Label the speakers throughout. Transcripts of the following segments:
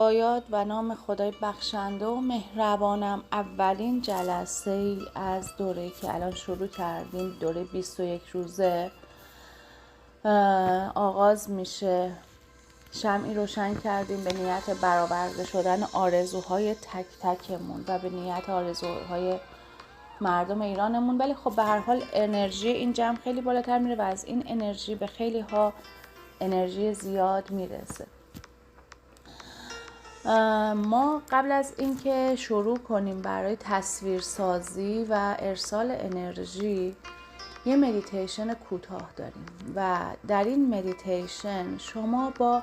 Speaker 1: با یاد و نام خدای بخشنده و مهربانم. اولین جلسه ای از دوره‌ای که الان شروع کردیم، دوره 21 روزه آغاز میشه. شمعی روشن کردیم به نیت برآورده شدن آرزوهای تک تکمون و به نیت آرزوهای مردم ایرانمون. ولی خب به هر حال انرژی این جمع خیلی بالاتر میره و از این انرژی به خیلی ها انرژی زیاد میرسه. ما قبل از اینکه شروع کنیم برای تصویرسازی و ارسال انرژی یه مدیتیشن کوتاه داریم و در این مدیتیشن شما با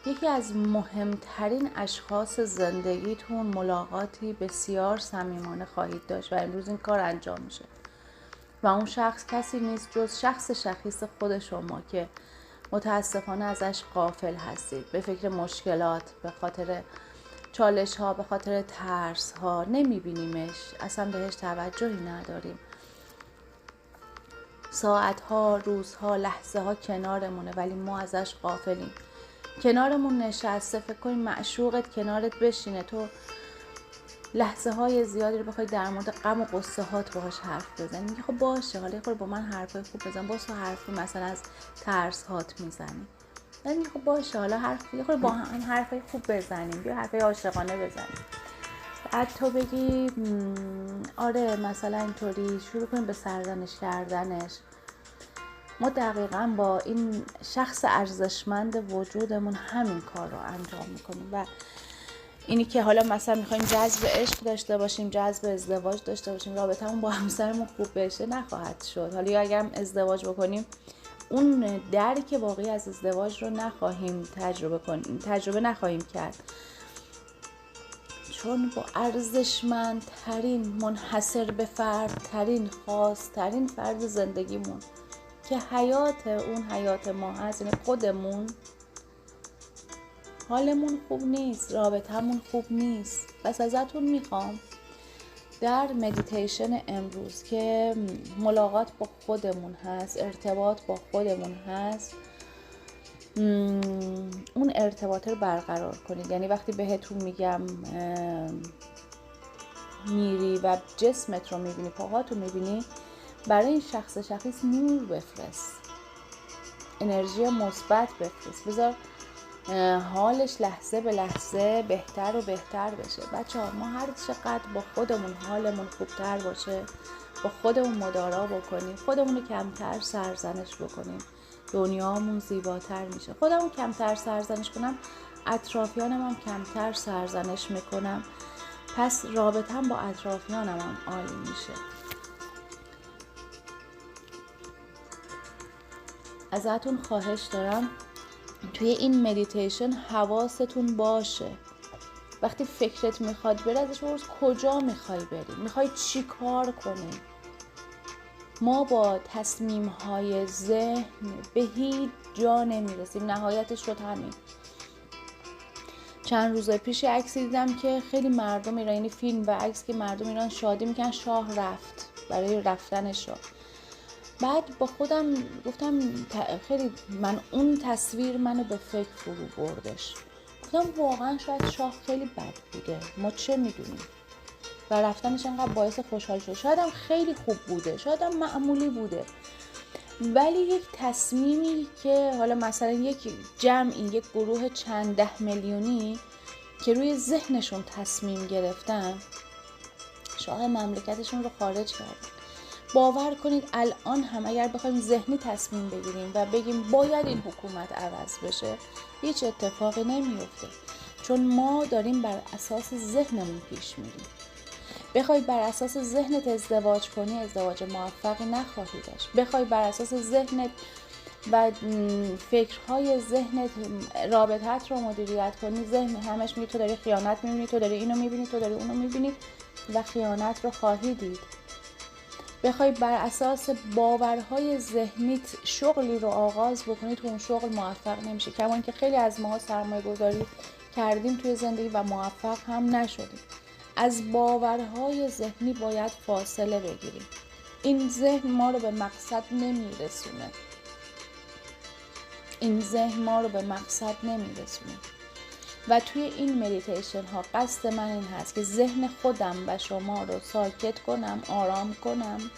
Speaker 1: یکی از مهمترین اشخاص زندگیتون ملاقاتی بسیار صمیمانه خواهید داشت و امروز این کار انجام میشه و اون شخص کسی نیست جز شخص شخیص خود شما که متاسفانه ازش غافل هستید. به فکر مشکلات، به خاطر چالش ها، به خاطر ترس ها نمیبینیمش، اصلا بهش توجهی نداریم. ساعت ها، روز ها، لحظه ها کنارمونه ولی ما ازش غافلیم. کنارمون نشسته، فکر کنیم معشوقت کنارت بشینه، تو لحظه های زیادی رو بخوای در مورد غم و قصه هات باهاش حرف بزنی. میگه خب باشه، حالا خود با من حرفای خوب بزن، باز تو حرفی مثلا از ترس هات میزنی. میگه خب باشه، حالا خود با هم حرفای خوب بزنیم، بیا حرفای عاشقانه بزنیم. بعد تو بگی آره مثلا اینطوری شروع کنیم به سرزنش کردنش. ما دقیقاً با این شخص ارزشمند وجودمون همین کار رو انجام میکنیم و اینی که حالا مثلا میخوایم جذب عشق داشته باشیم، جذب ازدواج داشته باشیم، رابطمون با همسرمون خوب بشه، نخواهد شد. حالا یا اگر ازدواج بکنیم اون درک واقعی از ازدواج رو نخواهیم تجربه نخواهیم کرد، چون با ارزشمندترین، منحصر به فردترین، خاصترین فرد زندگیمون که حیات اون حیات ما هست، یعنی خودمون، حالمون خوب نیست، رابطمون خوب نیست. پس ازتون میخوام در مدیتیشن امروز که ملاقات با خودمون هست، ارتباط با خودمون هست، اون ارتباط رو برقرار کنید. یعنی وقتی بهتون میگم میری و جسمت رو میبینی، پاهاتو میبینی، برای این شخص شخص نور بفرست، انرژی مثبت بفرست، بذار حالش لحظه به لحظه بهتر و بهتر بشه. بچه‌ها ما هر چقدر با خودمون حالمون خوبتر باشه، با خودمون مدارا بکنیم، خودمون رو کمتر سرزنش بکنیم، دنیامون زیباتر میشه. خودمون کمتر سرزنش کنم، اطرافیانم هم کمتر سرزنش میکنم، پس رابطم با اطرافیانم هم عالی میشه. ازتون خواهش دارم توی این مدیتیشن حواستون باشه. وقتی فکرت میخواد بره ازش بپرس کجا میخوای بری، میخوای چی کار کنی. ما با تصمیم‌های ذهن به هیچ جا نمیرسیم، نهایتش شد همین. چند روز پیش عکسی دیدم که خیلی مردم ایران، یعنی فیلم و عکس که مردم ایران شادی میکنن شاه رفت برای رفتن شاه. بعد با خودم گفتم خیلی اون تصویر منو به فکر فرو بردش. گفتم واقعا شاید شاه خیلی بد بوده، ما چه میدونیم، و رفتنش انقدر باعث خوشحال شد. شاید هم خیلی خوب بوده، شاید هم معمولی بوده، ولی یک تصمیمی که حالا مثلا یک جمعی، یک گروه چند 10 میلیونی که روی ذهنشون تصمیم گرفتن، شاه مملکتشون رو خارج کردن. باور کنید الان هم اگر بخوایم ذهنی تصمیم بگیریم و بگیم باید این حکومت عوض بشه، هیچ اتفاقی نمیفته، چون ما داریم بر اساس ذهنمون پیش میریم. بخوای بر اساس ذهنت ازدواج کنی، ازدواج موفقی نخواهی داشت. بخوای بر اساس ذهنت و فکرهای ذهنت رابطت رو مدیریت کنی، ذهن همش میگه تو داری خیانت میبینی، تو داری اینو میبینی، تو داری اونو میبینی و خیانت رو خواهی دید. بخوای بر اساس باورهای ذهنیت شغلی رو آغاز بکنی، تو اون شغل موفق نمیشه. کما اینکه خیلی از ما سرمایه گذاری کردیم توی زندگی و موفق هم نشدیم. از باورهای ذهنی باید فاصله بگیریم. این ذهن ما رو به مقصد نمیرسونه. و توی این مدیتیشن ها قصد من این هست که ذهن خودم و شما رو ساکت کنم، آرام کنم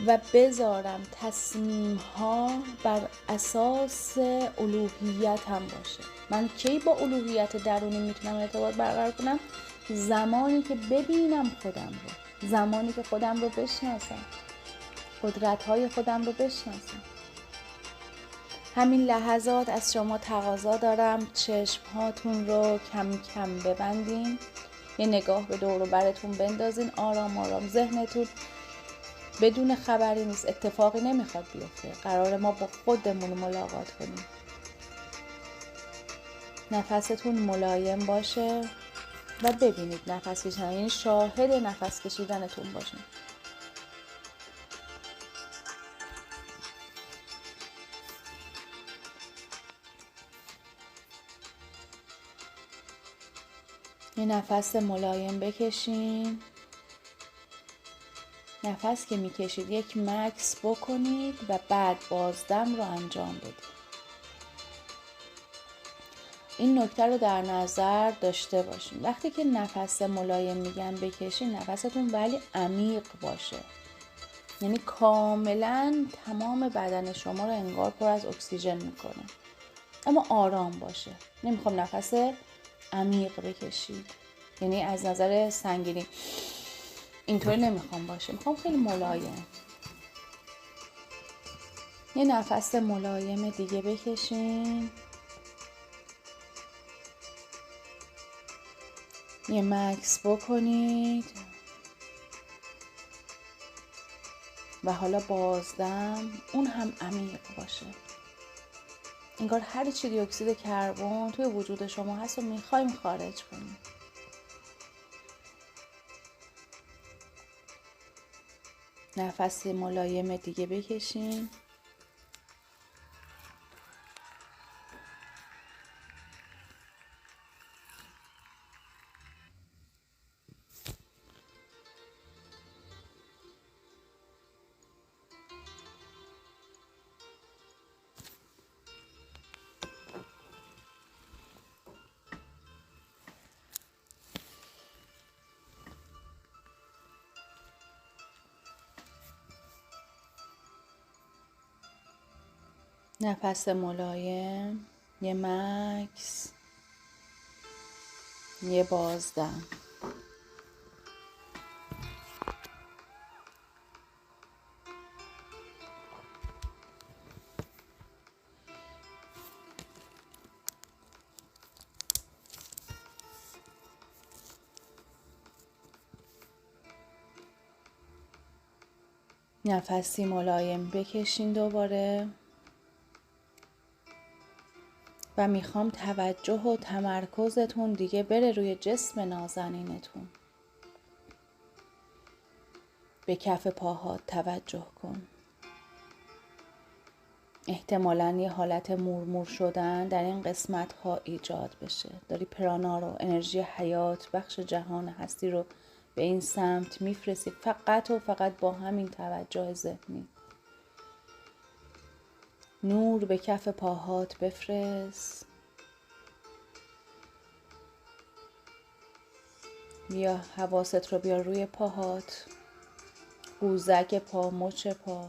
Speaker 1: و بذارم تصمیم ها بر اساس الوهیت هم باشه. من کی با الوهیت درونی میتونم ارتباط برقرار کنم؟ زمانی که ببینم خودم رو، زمانی که خودم رو بشناسم، قدرت های خودم رو بشناسم. همین لحظات از شما تقاضا دارم چشم هاتون رو کم کم ببندین، یه نگاه به دور و برتون بندازین، آرام آرام. ذهنتون بدون خبری نیست، اتفاقی نمیخواد بیفته، قراره ما با خودمون ملاقات کنیم. نفستون ملایم باشه و ببینید نفس کشیدن، یعنی شاهد نفس کشیدنتون باشین. یه نفس ملایم بکشین. نفس که میکشید یک مکث بکنید و بعد بازدم رو انجام بدید. این نکته رو در نظر داشته باشین. وقتی که نفس ملایم میگن بکشین، نفستون ولی عمیق باشه، یعنی کاملا تمام بدن شما رو انگار پر از اکسیژن میکنه، اما آرام باشه. نمیخوام نفس عمیق بکشید، یعنی از نظر سنگینی اینطوری نمیخوام باشه، میخوام خیلی ملایم. یه نفس ملایم دیگه بکشین. یه مکث بکنید و حالا بازدم، اون هم عمیق باشه، انگار هر چی دی اکسید کربن توی وجود شما هست و میخوایم خارج کنیم. نفس ملایم دیگه بکشین. نفس ملایم، یه مکث، یه بازدم. نفسی ملایم بکشین دوباره و میخوام توجه و تمرکزتون دیگه بره روی جسم نازنینتون. به کف پاهات توجه کن. احتمالاً یه حالت مورمور شدن در این قسمت ها ایجاد بشه. داری پرانا رو، انرژی حیات، بخش جهان هستی رو به این سمت میفرستی، فقط و فقط با همین توجه ذهنی. نور به کف پاهات بفرست. بیا حواست رو بیار روی پاهات، قوزک پا، مچ پا.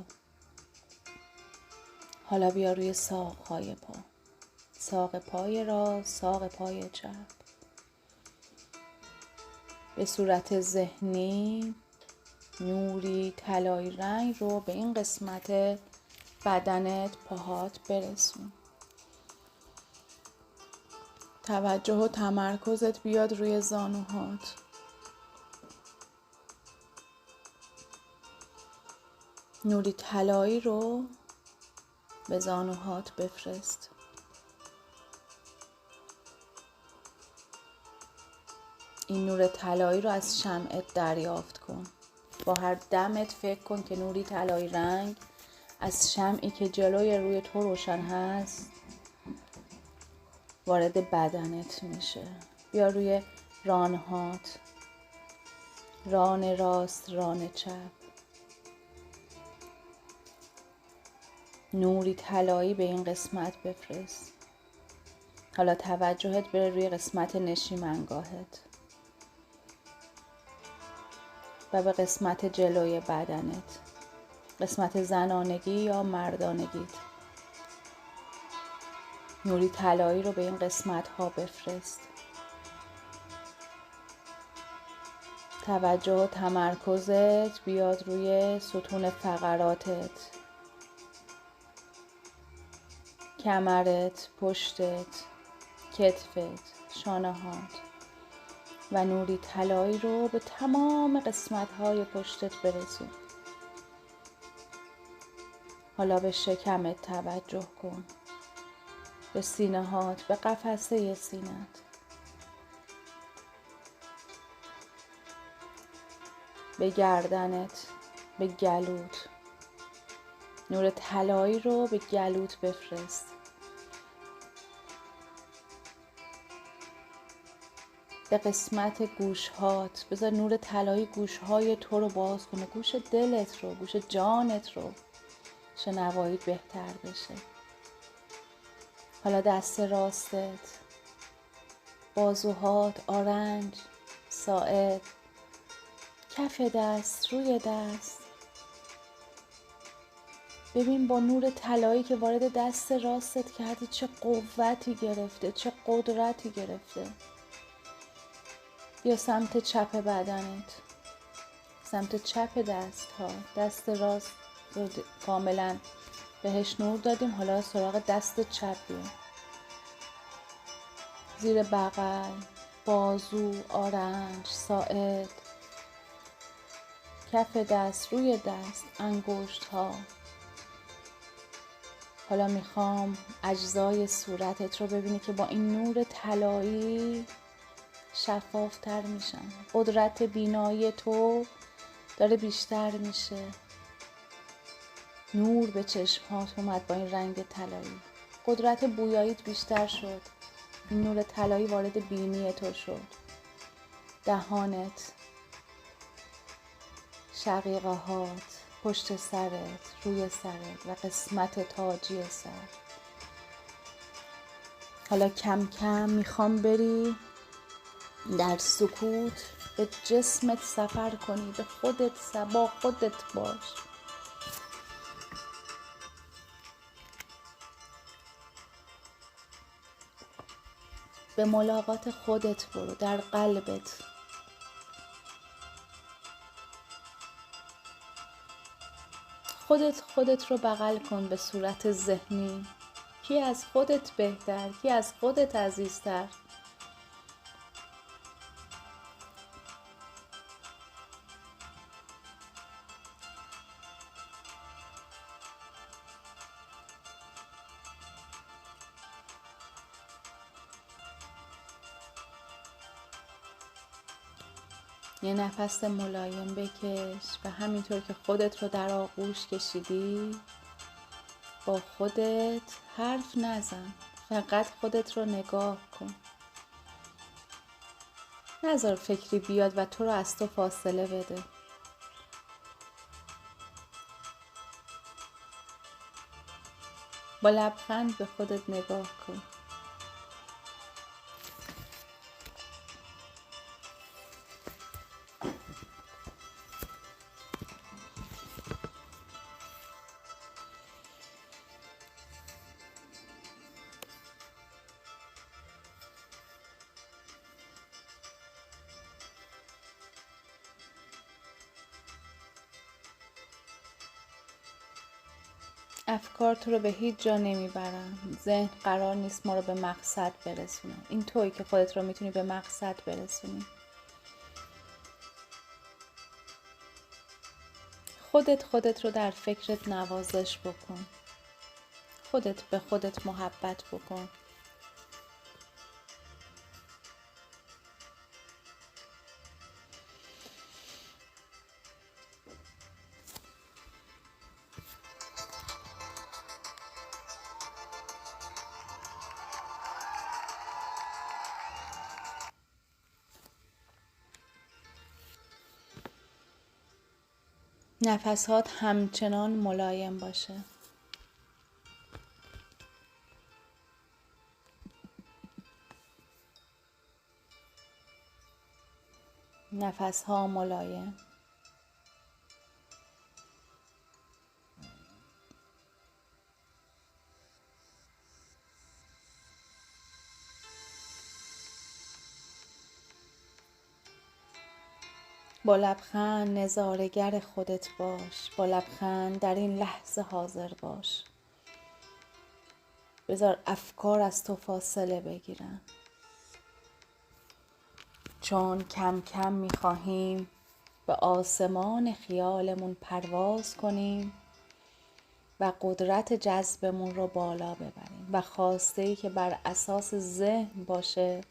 Speaker 1: حالا بیا روی ساق‌های پا، ساق پای راست، ساق پای چپ. به صورت ذهنی نوری طلایی رنگ رو به این قسمت بدنت، پاهات برسون. توجه و تمرکزت بیاد روی زانوهات. نوری طلایی رو به زانوهات بفرست. این نور طلایی رو از شمعت دریافت کن. با هر دمت فکر کن که نوری طلایی رنگ از شمعی که جلوی روی تو روشن هست وارد بدنت میشه. بیا روی رانهات، ران راست، ران چپ. نوری طلایی به این قسمت بفرست. حالا توجهت بره روی قسمت نشیمنگاهت و به قسمت جلوی بدنت، قسمت زنانگی یا مردانگیت. نوری طلایی رو به این قسمت ها بفرست. توجه و تمرکزت بیاد روی ستون فقراتت، کمرت، پشتت، کتفت، شانه‌هات و نوری طلایی رو به تمام قسمت‌های پشتت برسون. حالا به شکمت توجه کن، به سینه‌هات، به قفسه سینه‌ت. به گردنت، به گلوت. نور طلایی رو به گلوت بفرست. به قسمت گوشهات بذار نور طلایی گوشهای تو رو باز کنه، گوش دلت رو، گوش جانت رو، شنواییت بهتر بشه. حالا دست راستت، بازوهات، آرنج، ساعد، کف دست، روی دست. ببین با نور طلایی که وارد دست راستت کردی چه قوتی گرفته، چه قدرتی گرفته. بیا سمت چپ بدنت، سمت چپ دست ها. دست راست رو کاملا بهش نور دادیم، حالا سراغ دست چپ بیا. زیر بغل، بازو، آرنج، ساعد، کف دست، روی دست، انگشت ها. حالا میخوام اجزای صورتت رو ببینی که با این نور طلایی شفافتر میشن. قدرت بینایی تو داره بیشتر میشه. نور به چشمات اومد با این رنگ طلایی. قدرت بویاییت بیشتر شد. این نور طلایی وارد بینی تو شد. دهانت، شقیقه هات، پشت سرت، روی سرت و قسمت تاجی سر. حالا کم کم میخوام بری در سکوت به جسمت سفر کنی، به خودت، با خودت باش. به ملاقات خودت برو، در قلبت. خودت رو بغل کن به صورت ذهنی. کی از خودت بهتر؟ کی از خودت عزیزتر؟ یه نفس ملایم بکش و همینطور که خودت رو در آغوش کشیدی با خودت حرف نزن، فقط خودت رو نگاه کن. نذار فکری بیاد و تو رو از تو فاصله بده. با لبخند به خودت نگاه کن. افکار تو رو به هیچ جا نمیبرن. ذهن قرار نیست ما رو به مقصد برسونه. این تویی که خودت رو میتونی به مقصد برسونی. خودت رو در فکرت نوازش بکن. خودت به خودت محبت بکن. نفسات همچنان ملایم باشه. نفس ها ملایم. با لبخند نظاره‌گر خودت باش، با لبخند در این لحظه حاضر باش. بذار افکار از تو فاصله بگیرن، چون کم کم می‌خواهیم به آسمان خیالمون پرواز کنیم و قدرت جذبمون رو بالا ببریم و خواسته‌ای که بر اساس ذهن باشه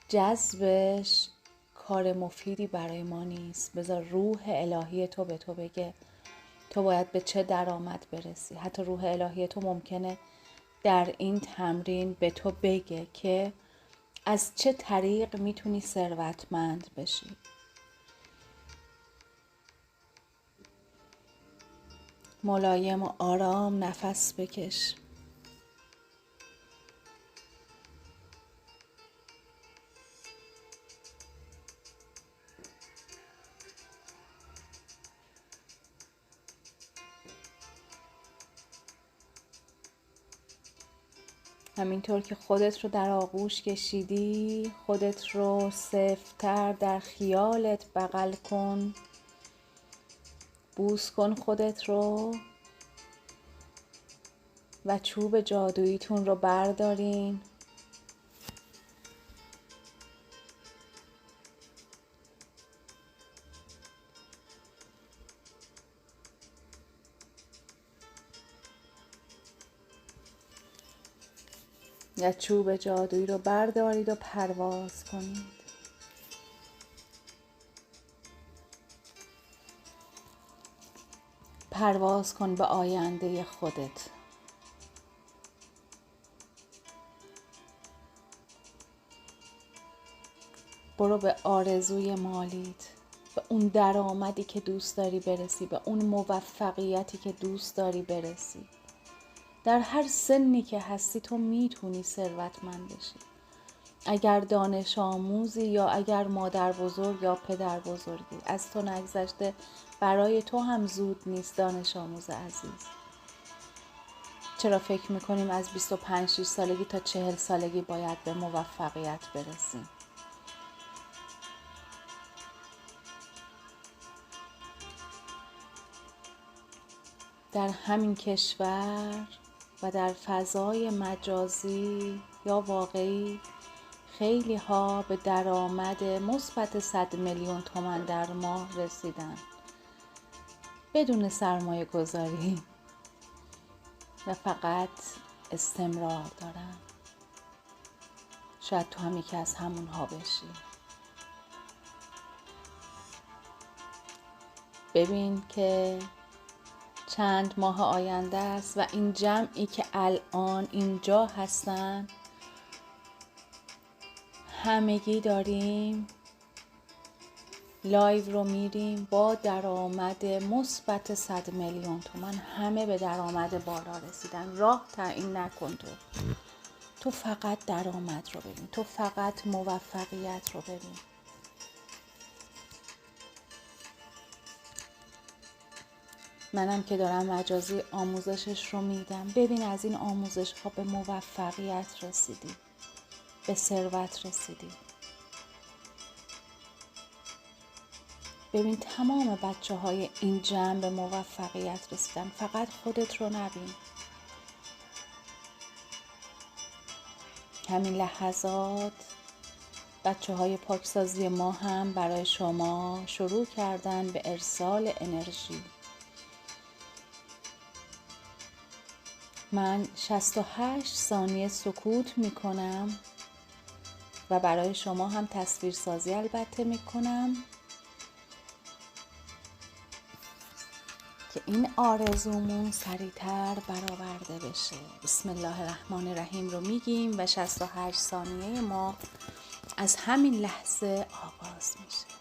Speaker 1: جذبش کار مفیدی برای ما نیست. بذار روح الهی تو به تو بگه تو باید به چه درآمد برسی. حتی روح الهی تو ممکنه در این تمرین به تو بگه که از چه طریق میتونی ثروتمند بشی. ملایم و آرام نفس بکش. همینطور که خودت رو در آغوش کشیدی، خودت رو سفت‌تر در خیالت بغل کن. بوس کن خودت رو و چوب جادوییتون رو بردارین. و چوب جادویی رو بردارید و پرواز کنید. پرواز کن به آینده خودت. برو به آرزوی مالیت، به اون درآمدی که دوست داری برسی، به اون موفقیتی که دوست داری برسی. در هر سنی که هستی تو میتونی ثروتمند بشی. اگر دانش آموزی یا اگر مادر بزرگ یا پدر بزرگی، از تو نگذشته برای تو هم زود نیست دانش آموز عزیز. چرا فکر میکنیم از 25-6 سالگی تا 40 سالگی باید به موفقیت برسیم؟ در همین کشور و در فضای مجازی یا واقعی خیلی ها به درآمد مثبت 100 میلیون تومان در ماه رسیدن بدون سرمایه گذاری و فقط استمرار دارن. شاید تو هم یکی از همونها بشی. ببین که چند ماه آینده است و این جمعی که الان اینجا هستن همگی داریم لایو رو میریم با درآمد مثبت 100 میلیون تومان. همه به درآمد بالا رسیدن. راه تعیین نکن تو فقط درآمد رو ببین، تو فقط موفقیت رو ببین. منم که دارم مجازی آموزشش رو میدم، ببین از این آموزش ها به موفقیت رسیدی، به ثروت رسیدی. ببین تمام بچه های این جمع به موفقیت رسیدن. فقط خودت رو نبین. همین لحظات بچه های پاکسازی ما هم برای شما شروع کردن به ارسال انرژی. من 68 ثانیه سکوت میکنم و برای شما هم تصویرسازی البته میکنم که این آرزومون سریعتر برآورده بشه. بسم الله الرحمن الرحیم رو میگیم و 68 ثانیه ما از همین لحظه آغاز میشه.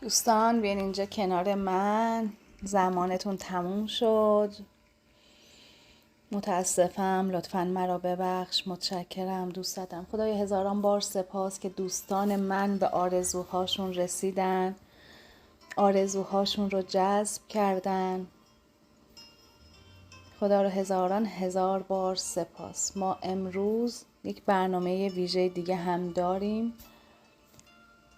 Speaker 1: دوستان بیاین اینجا کنار من، زمانتون تموم شد. متاسفم، لطفاً مرا ببخش. متشکرم، دوست دارم. خدای هزاران بار سپاس که دوستان من به آرزوهاشون رسیدن، آرزوهاشون رو جذب کردن. خدا رو هزاران هزار بار سپاس. ما امروز یک برنامه ویژه دیگه هم داریم.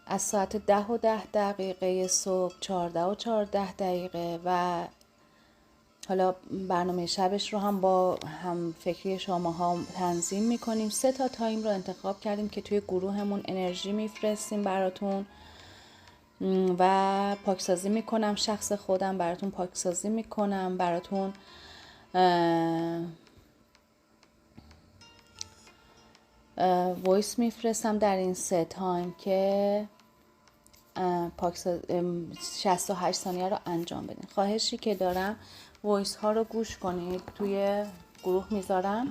Speaker 1: از ساعت 10:10 صبح، 14:14 و حالا برنامه شبش رو هم با هم فکری شماها تنظیم میکنیم. 3 تایم رو انتخاب کردیم که توی گروهمون انرژی میفرستیم براتون و پاکسازی میکنم. شخص خودم براتون پاکسازی میکنم، براتون وایس میفرستم در این 3 تایم که 68 ثانیه رو انجام بدین. خواهشی که دارم وایس ها رو گوش کنید، توی گروه میذارم.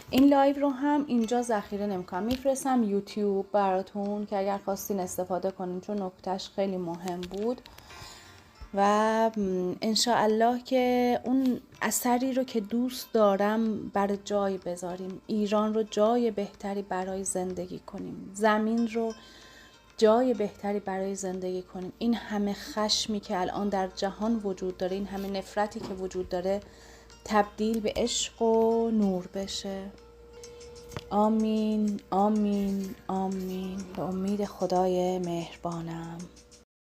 Speaker 1: این لایو رو هم اینجا ذخیره نمیکنم، میفرستم یوتیوب براتون که اگر خواستین استفاده کنین، چون نکتهش خیلی مهم بود. و انشاءالله که اون اثری رو که دوست دارم بر جای بذاریم. ایران رو جای بهتری برای زندگی کنیم، زمین رو جای بهتری برای زندگی کنیم. این همه خشمی که الان در جهان وجود داره، این همه نفرتی که وجود داره، تبدیل به عشق و نور بشه. آمین آمین آمین. به امید خدای مهربانم.